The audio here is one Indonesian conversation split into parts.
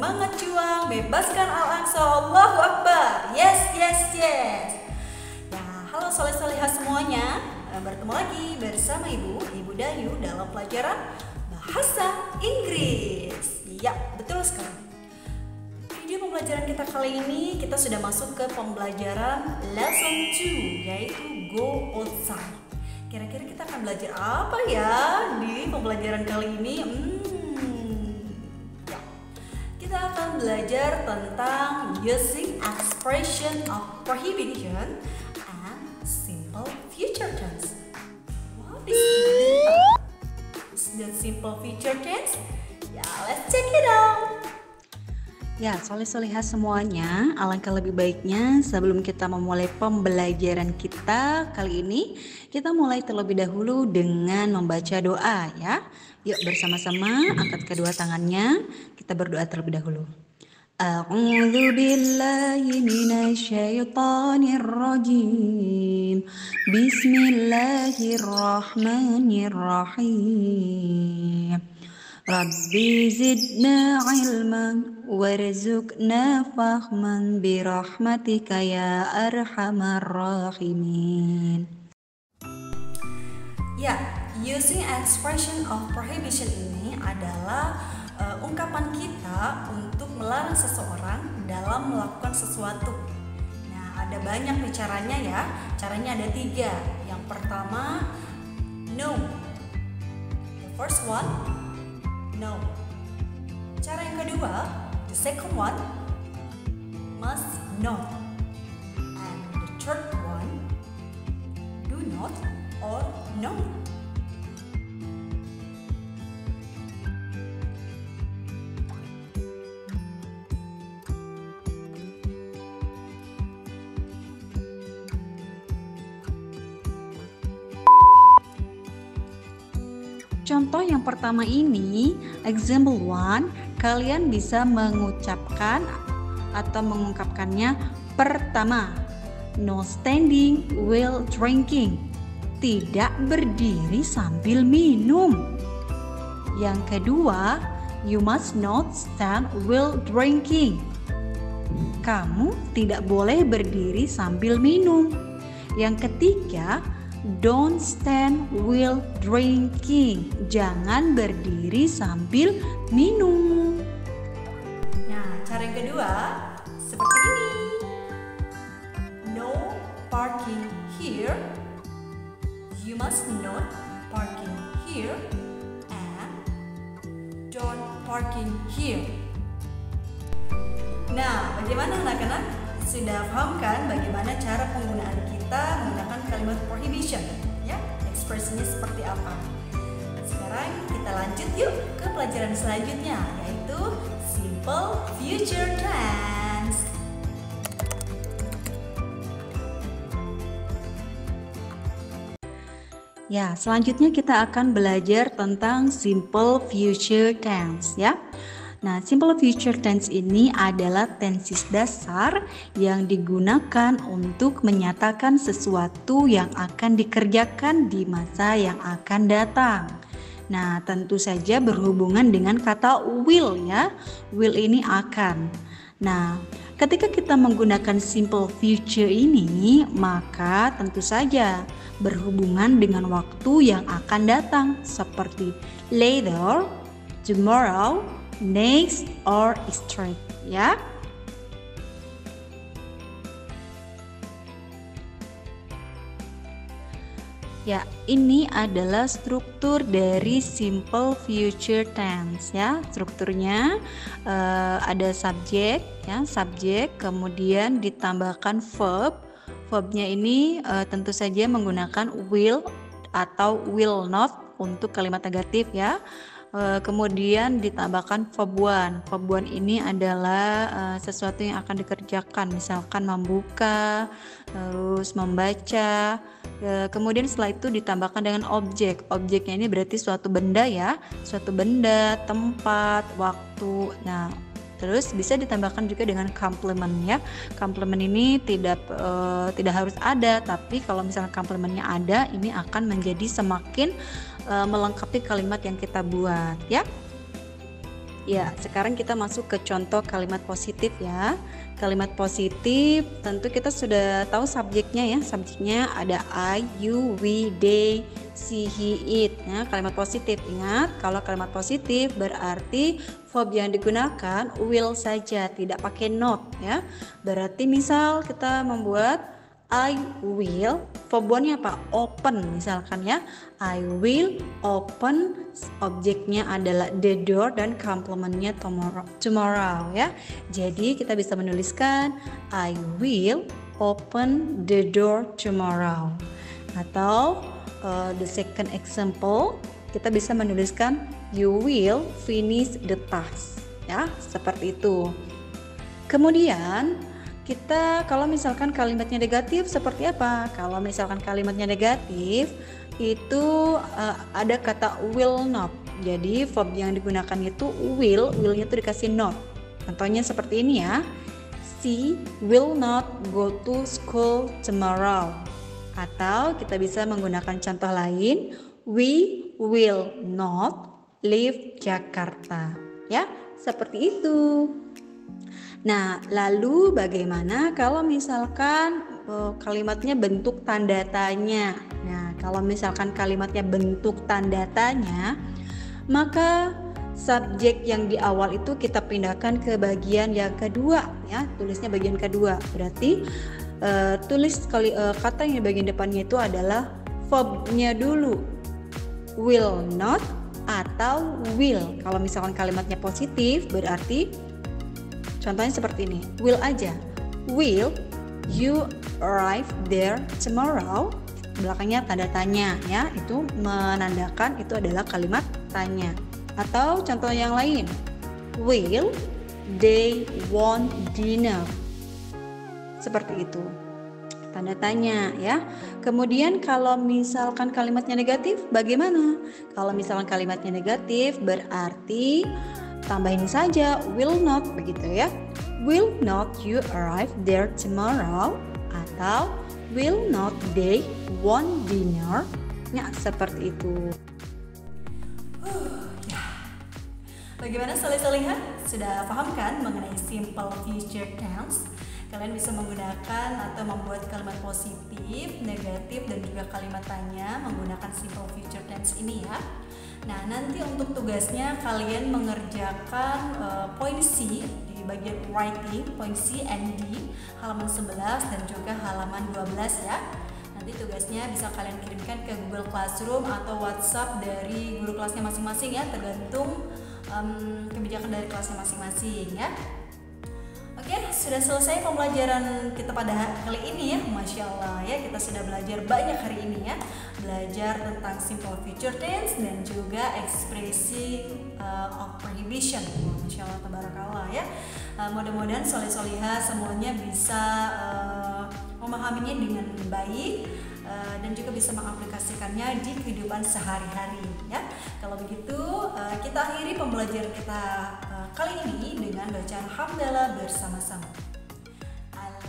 semangat juang, bebaskan Al-Aqsa, Allahu Akbar. Yes, yes, yes. Ya, halo soleh-solehah semuanya. Bertemu lagi bersama Ibu Dayu dalam pelajaran Bahasa Inggris. Ya, betul sekali. Video pembelajaran kita kali ini kita sudah masuk ke pembelajaran lesson 2, yaitu go outside. Kira-kira kita akan belajar apa ya di pembelajaran kali ini? Kita akan belajar tentang using expression of prohibition and simple future tense. What is the simple future tense? Ya, let's check it out. Ya, soleh-solehah semuanya, alangkah lebih baiknya sebelum kita memulai pembelajaran kita kali ini, kita mulai terlebih dahulu dengan membaca doa ya. Yuk bersama-sama angkat kedua tangannya, kita berdoa terlebih dahulu. A'udzu billahi minasyaitonir rajim. Bismillahirrahmanirrahim. Rabbi zidna ilman warzuqna fahman birahmatika ya arhamar rahimin. Ya, using expression of prohibition ini adalah ungkapan kita untuk melarang seseorang dalam melakukan sesuatu. Nah, ada banyak nih caranya ya. Caranya ada 3. Yang pertama, no. The first one, no. Cara yang kedua, the second one, must not. And the third one, do not or no. Contoh yang pertama ini, example 1, kalian bisa mengucapkan atau mengungkapkannya. Pertama, no standing while drinking. Tidak berdiri sambil minum. Yang kedua, you must not stand while drinking. Kamu tidak boleh berdiri sambil minum. Yang ketiga, don't stand while drinking. Jangan berdiri sambil minum. Nah, cara yang kedua seperti ini. No parking here. You must not parking here and don't parking here. Nah, bagaimana anak-anak? Sudah paham kan bagaimana cara penggunaan kita menggunakan kalimat prohibition? Ya, ekspresinya seperti apa? Sekarang kita lanjut yuk ke pelajaran selanjutnya, yaitu simple future tense. Ya, selanjutnya kita akan belajar tentang simple future tense ya. Nah, simple future tense ini adalah tenses dasar yang digunakan untuk menyatakan sesuatu yang akan dikerjakan di masa yang akan datang. Nah, tentu saja berhubungan dengan kata will ya. Will ini akan. Nah, ketika kita menggunakan simple future ini, maka tentu saja berhubungan dengan waktu yang akan datang seperti later, tomorrow, next or straight ya. Ya, ini adalah struktur dari simple future tense ya. Strukturnya ada subjek ya, subjek, kemudian ditambahkan verb. Verbnya ini tentu saja menggunakan will atau will not untuk kalimat negatif ya. Kemudian ditambahkan verb 1. Verb 1 ini adalah sesuatu yang akan dikerjakan, misalkan membuka, terus membaca. Kemudian setelah itu ditambahkan dengan objek. Objeknya ini berarti suatu benda ya, suatu benda, tempat, waktu. Nah, terus bisa ditambahkan juga dengan complement ya. Complement ini tidak harus ada, tapi kalau misalnya complementnya ada, ini akan menjadi semakin melengkapi kalimat yang kita buat ya. Ya, sekarang kita masuk ke contoh kalimat positif ya. Kalimat positif tentu kita sudah tahu subjeknya ya. Subjeknya ada I, you, we, they, she, he, it. Nah, kalimat positif, ingat kalau kalimat positif berarti verb yang digunakan will saja, tidak pakai not ya. Berarti misal kita membuat I will, verb one-nya apa? Open misalkan ya. I will open, objeknya adalah the door dan complementnya tomorrow ya. Jadi kita bisa menuliskan I will open the door tomorrow. Atau the second example, kita bisa menuliskan you will finish the task ya, seperti itu. Kemudian kita kalau misalkan kalimatnya negatif seperti apa? Kalau misalkan kalimatnya negatif itu ada kata will not. Jadi verb yang digunakan itu will-nya itu dikasih not. Contohnya seperti ini ya. She will not go to school tomorrow. Atau kita bisa menggunakan contoh lain, we will not leave Jakarta. Ya, seperti itu. Nah, lalu bagaimana kalau misalkan kalimatnya bentuk tanda tanya? Nah, kalau misalkan kalimatnya bentuk tanda tanya, maka subjek yang di awal itu kita pindahkan ke bagian yang kedua ya, tulisnya bagian kedua. Berarti tulis kata yang di bagian depannya itu adalah verb-nya dulu. Will not atau will. Kalau misalkan kalimatnya positif berarti contohnya seperti ini, will aja. Will you arrive there tomorrow? Belakangnya tanda tanya ya, itu menandakan itu adalah kalimat tanya. Atau contoh yang lain, will they want dinner? Seperti itu, tanda tanya ya. Kemudian kalau misalkan kalimatnya negatif bagaimana? Kalau misalkan kalimatnya negatif berarti tambahin saja will not begitu ya. Will not you arrive there tomorrow? Atau will not they want dinner? Ya, seperti itu. Bagaimana soleh-soleha? Sudah paham kan mengenai simple future tense? Kalian bisa menggunakan atau membuat kalimat positif, negatif, dan juga kalimat tanya menggunakan simple future tense ini ya. Nah, nanti untuk tugasnya kalian mengerjakan poin C di bagian writing, poin C and D, halaman 11 dan juga halaman 12 ya. Nanti tugasnya bisa kalian kirimkan ke Google Classroom atau WhatsApp dari guru kelasnya masing-masing ya, tergantung kebijakan dari kelasnya masing-masing ya. Oke, sudah selesai pembelajaran kita pada kali ini ya. Masya Allah ya, kita sudah belajar banyak hari ini ya. Belajar tentang simple future tense dan juga ekspresi of prohibition. Masya Allah, tabarakallah ya. Mudah-mudahan soleh-solihah semuanya bisa memahaminya dengan baik dan juga bisa mengaplikasikannya di kehidupan sehari-hari ya. Kalau begitu kita akhiri pembelajaran kita kali ini dengan bacaan hamdalah bersama-sama.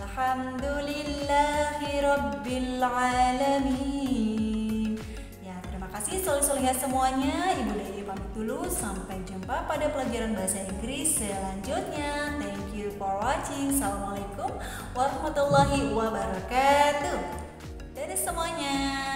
Alhamdulillahirabbil alamin. Ya, terima kasih soleh-solehah semuanya. Ibu Dewi pamit dulu, sampai jumpa pada pelajaran bahasa Inggris selanjutnya. Thank you for watching. Assalamualaikum warahmatullahi wabarakatuh. Dadah semuanya.